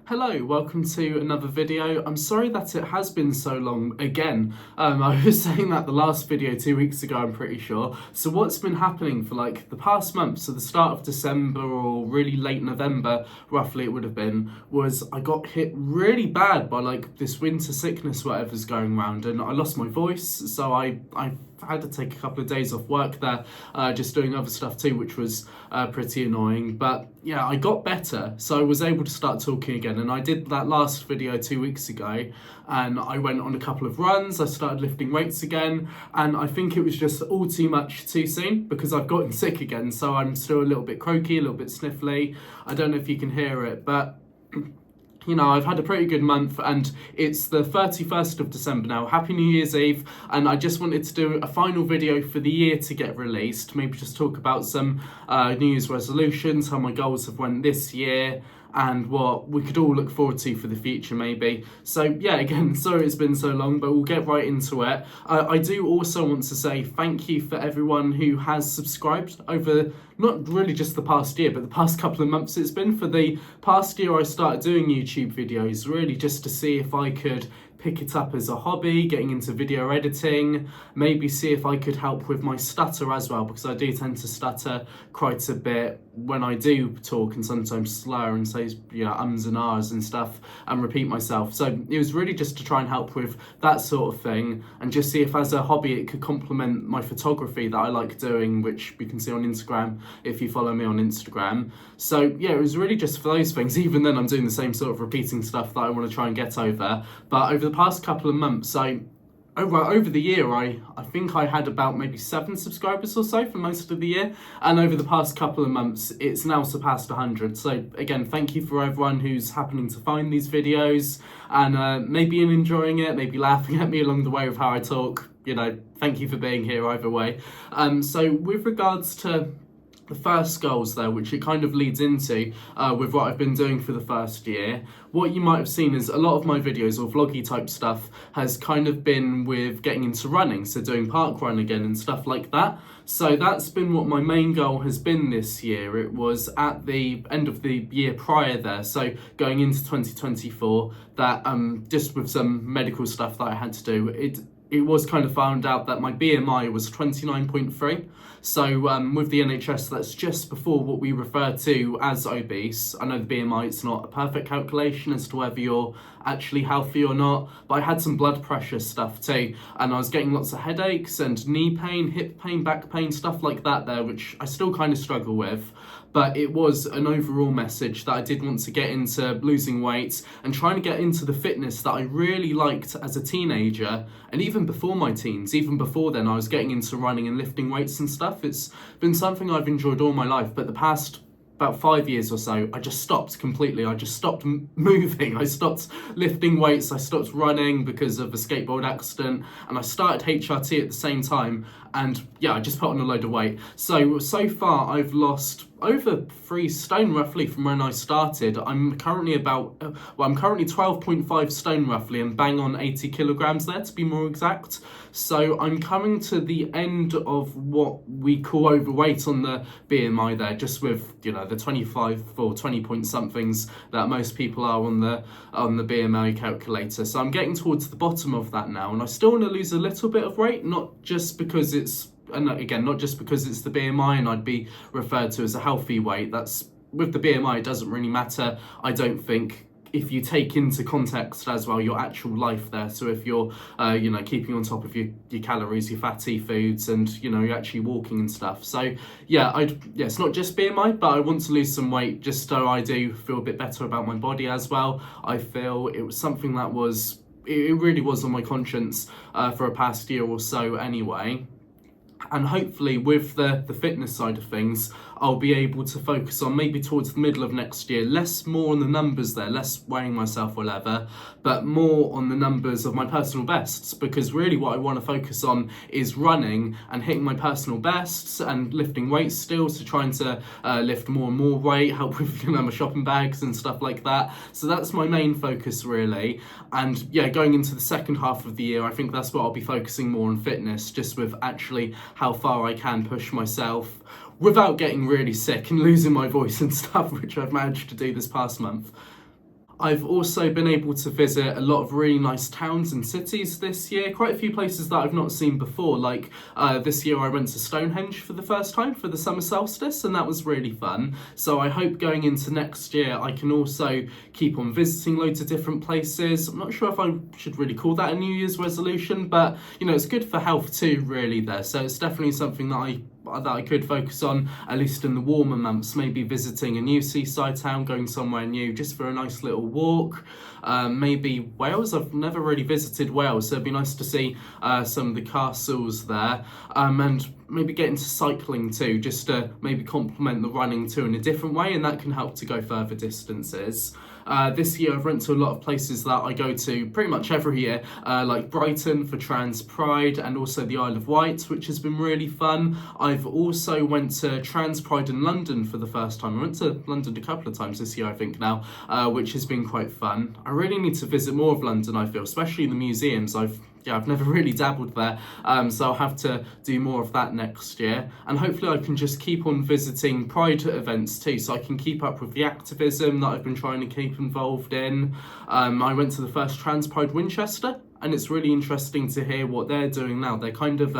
Hello, welcome to another video. I'm sorry that it has been so long again. I was saying that the last video 2 weeks ago, I'm pretty sure. So what's been happening for like the past month, so the start of December or really late November, roughly it would have been, was I got hit really bad by like this winter sickness, whatever's going around, and I lost my voice. So I had to take a couple of days off work there, just doing other stuff too, which was pretty annoying. But yeah, I got better, so I was able to start talking again. And I did that last video 2 weeks ago, and I went on a couple of runs. I started lifting weights again, and I think it was just all too much too soon because I've gotten sick again. So I'm still a little bit croaky, a little bit sniffly. I don't know if you can hear it, but you know, I've had a pretty good month, and it's the 31st of December now. Happy New Year's Eve, and I just wanted to do a final video for the year to get released. Maybe just talk about some New Year's resolutions, how my goals have went this year, and what we could all look forward to for the future maybe. So yeah, again, sorry it's been so long, but we'll get right into it. I do also want to say thank you for everyone who has subscribed over not really just the past year, but the past couple of months it's been. For the past year I started doing YouTube videos really just to see if I could pick it up as a hobby, getting into video editing, maybe see if I could help with my stutter as well, because I do tend to stutter quite a bit when I do talk and sometimes slur and say, you know, ums and ahs and stuff and repeat myself. So it was really just to try and help with that sort of thing and just see if as a hobby it could complement my photography that I like doing, which you can see on Instagram if you follow me on Instagram. So yeah, it was really just for those things. Even then I'm doing the same sort of repeating stuff that I want to try and get over. But over the past couple of months, over the year, I think I had about maybe 7 subscribers or so for most of the year, and over the past couple of months it's now surpassed 100. So again, thank you for everyone who's happening to find these videos and maybe enjoying it, maybe laughing at me along the way with how I talk. You know, thank you for being here either way. So with regards to the first goals there, which it kind of leads into with what I've been doing for the first year, what you might have seen is a lot of my videos or vloggy type stuff has kind of been with getting into running, so doing park run again and stuff like that. So that's been what my main goal has been this year. It was at the end of the year prior there, so going into 2024, that just with some medical stuff that I had to do, it was kind of found out that my BMI was 29.3. So with the NHS, that's just before what we refer to as obese. I know the BMI, it's not a perfect calculation as to whether you're actually healthy or not, but I had some blood pressure stuff too, and I was getting lots of headaches and knee pain, hip pain, back pain, stuff like that there, which I still kind of struggle with. But it was an overall message that I did want to get into losing weight and trying to get into the fitness that I really liked as a teenager, and even before my teens. Even before then I was getting into running and lifting weights and stuff. It's been something I've enjoyed all my life, but the past about 5 years or so, I just stopped completely. I just stopped moving. I stopped lifting weights. I stopped running because of a skateboard accident, and I started HRT at the same time. And yeah, I just put on a load of weight. So far I've lost over 3 stone roughly from when I started. I'm currently I'm currently 12.5 stone roughly, and bang on 80 kilograms there to be more exact. So I'm coming to the end of what we call overweight on the BMI there, just with, you know, the 25 or 20 point somethings that most people are on the BMI calculator. So I'm getting towards the bottom of that now, and I still want to lose a little bit of weight, not just because it's the BMI and I'd be referred to as a healthy weight. That's with the BMI, it doesn't really matter, I don't think, if you take into context as well your actual life there. So if you're you know, keeping on top of your calories, your fatty foods, and you know, you're actually walking and stuff. So yeah, it's not just BMI, but I want to lose some weight just so I do feel a bit better about my body as well. I feel it was something that it really was on my conscience for a past year or so anyway. And hopefully with the fitness side of things, I'll be able to focus on maybe towards the middle of next year, more on the numbers there, less weighing myself or whatever, but more on the numbers of my personal bests, because really what I want to focus on is running and hitting my personal bests and lifting weights still, so trying to lift more and more weight, help with, you know, my shopping bags and stuff like that. So that's my main focus really. And yeah, going into the second half of the year, I think that's what I'll be focusing more on fitness, just with actually how far I can push myself without getting really sick and losing my voice and stuff, which I've managed to do this past month. I've also been able to visit a lot of really nice towns and cities this year, quite a few places that I've not seen before, like this year I went to Stonehenge for the first time for the summer solstice, and that was really fun. So I hope going into next year I can also keep on visiting loads of different places. I'm not sure if I should really call that a New Year's resolution, but you know, it's good for health too, really there. So it's definitely something that I could focus on, at least in the warmer months, maybe visiting a new seaside town, going somewhere new just for a nice little walk. Maybe Wales, I've never really visited Wales, so it'd be nice to see some of the castles there. And maybe get into cycling too, just to maybe complement the running too in a different way, and that can help to go further distances. This year I've went to a lot of places that I go to pretty much every year, like Brighton for Trans Pride and also the Isle of Wight, which has been really fun. I've also went to Trans Pride in London for the first time. I went to London a couple of times this year, I think now, which has been quite fun. I really need to visit more of London, I feel, especially the museums. I've never really dabbled there, so I'll have to do more of that next year. And hopefully I can just keep on visiting Pride events too, so I can keep up with the activism that I've been trying to keep involved in. I went to the first Trans Pride Winchester, and it's really interesting to hear what they're doing now. They're kind of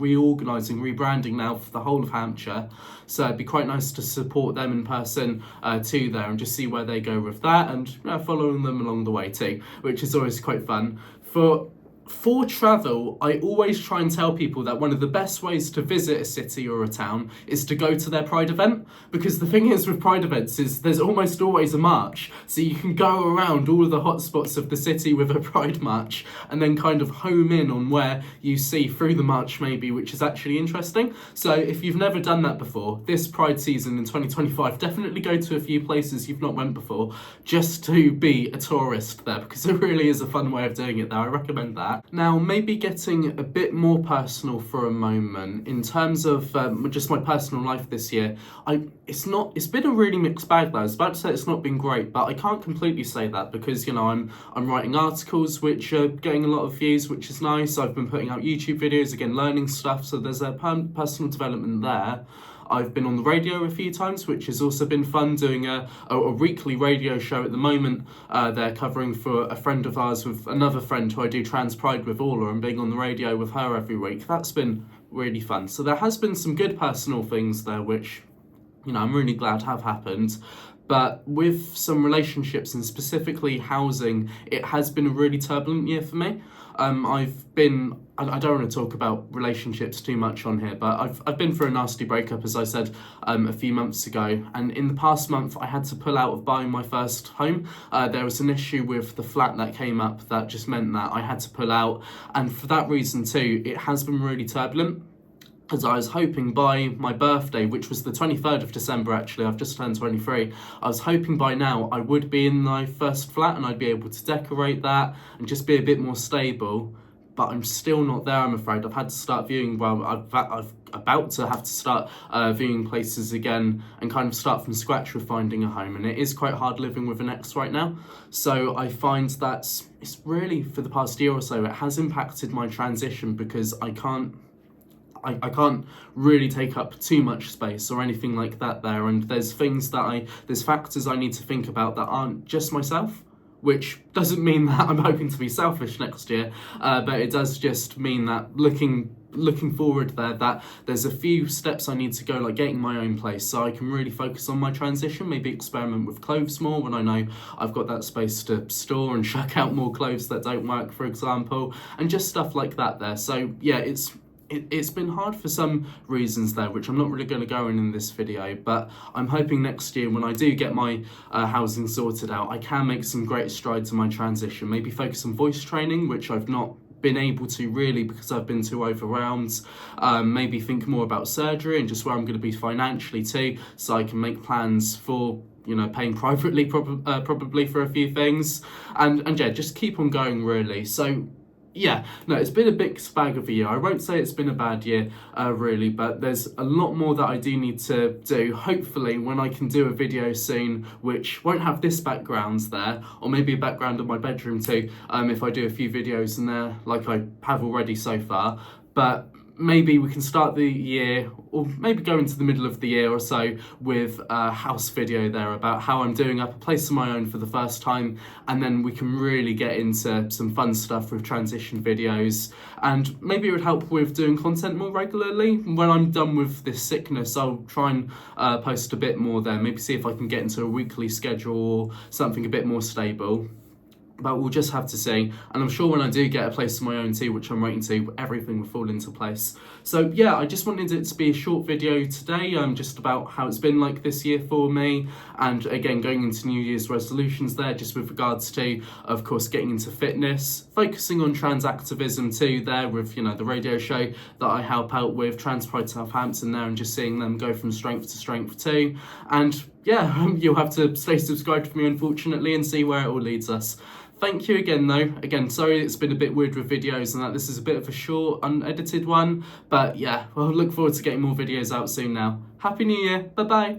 reorganising, rebranding now for the whole of Hampshire. So it'd be quite nice to support them in person too there, and just see where they go with that, and following them along the way too, which is always quite fun. For travel, I always try and tell people that one of the best ways to visit a city or a town is to go to their Pride event, because the thing is with Pride events is there's almost always a march, so you can go around all of the hotspots of the city with a Pride march and then kind of home in on where you see through the march maybe, which is actually interesting. So if you've never done that before, this Pride season in 2025, definitely go to a few places you've not went before just to be a tourist there, because it really is a fun way of doing it there. I recommend that. Now, maybe getting a bit more personal for a moment in terms of just my personal life this year. It's been a really mixed bag though. I was about to say it's not been great, but I can't completely say that, because you know I'm writing articles which are getting a lot of views, which is nice. I've been putting out YouTube videos, again learning stuff, so there's a personal development there. I've been on the radio a few times, which has also been fun, doing a weekly radio show at the moment. They're covering for a friend of ours with another friend who I do Trans Pride with, Orla, and being on the radio with her every week. That's been really fun. So there has been some good personal things there, which, you know, I'm really glad have happened. But with some relationships and specifically housing, it has been a really turbulent year for me. I don't want to talk about relationships too much on here, but I've been through a nasty breakup, as I said a few months ago. And in the past month, I had to pull out of buying my first home. There was an issue with the flat that came up that just meant that I had to pull out. And for that reason too, it has been really turbulent, as I was hoping by my birthday, which was the 23rd of December actually, I've just turned 23, I was hoping by now I would be in my first flat and I'd be able to decorate that and just be a bit more stable. But I'm still not there, I'm afraid. I've had to start viewing, I've about to have to start viewing places again and kind of start from scratch with finding a home. And it is quite hard living with an ex right now. So I find that it's really, for the past year or so, it has impacted my transition, because I can't really take up too much space or anything like that there, and there's factors I need to think about that aren't just myself, which doesn't mean that I'm hoping to be selfish next year, but it does just mean that looking forward there, that there's a few steps I need to go, like getting my own place, so I can really focus on my transition, maybe experiment with clothes more when I know I've got that space to store and chuck out more clothes that don't work, for example, and just stuff like that there. So yeah, it's been hard for some reasons there, which I'm not really going to go in this video, but I'm hoping next year when I do get my housing sorted out, I can make some great strides in my transition, maybe focus on voice training, which I've not been able to really because I've been too overwhelmed. Maybe think more about surgery and just where I'm going to be financially too, so I can make plans for, you know, paying privately probably for a few things, and yeah, just keep on going really. So yeah, no, it's been a mixed bag of a year. I won't say it's been a bad year, really, but there's a lot more that I do need to do. Hopefully, when I can do a video soon, which won't have this background there, or maybe a background of my bedroom too, if I do a few videos in there, like I have already so far. But maybe we can start the year, or maybe go into the middle of the year or so, with a house video there about how I'm doing up a place of my own for the first time, and then we can really get into some fun stuff with transition videos, and maybe it would help with doing content more regularly. When I'm done with this sickness, I'll try and post a bit more there, maybe see if I can get into a weekly schedule or something a bit more stable. But we'll just have to see. And I'm sure when I do get a place of my own too, which I'm waiting to, everything will fall into place. So yeah, I just wanted it to be a short video today, just about how it's been like this year for me. And again, going into New Year's resolutions there, just with regards to, of course, getting into fitness, focusing on trans activism too there with, you know, the radio show that I help out with, Trans Pride Southampton there, and just seeing them go from strength to strength too. And yeah, you'll have to stay subscribed for me, unfortunately, and see where it all leads us. Thank you again though. Again, sorry it's been a bit weird with videos and that this is a bit of a short, unedited one. But yeah, I'll look forward to getting more videos out soon now. Happy New Year. Bye bye.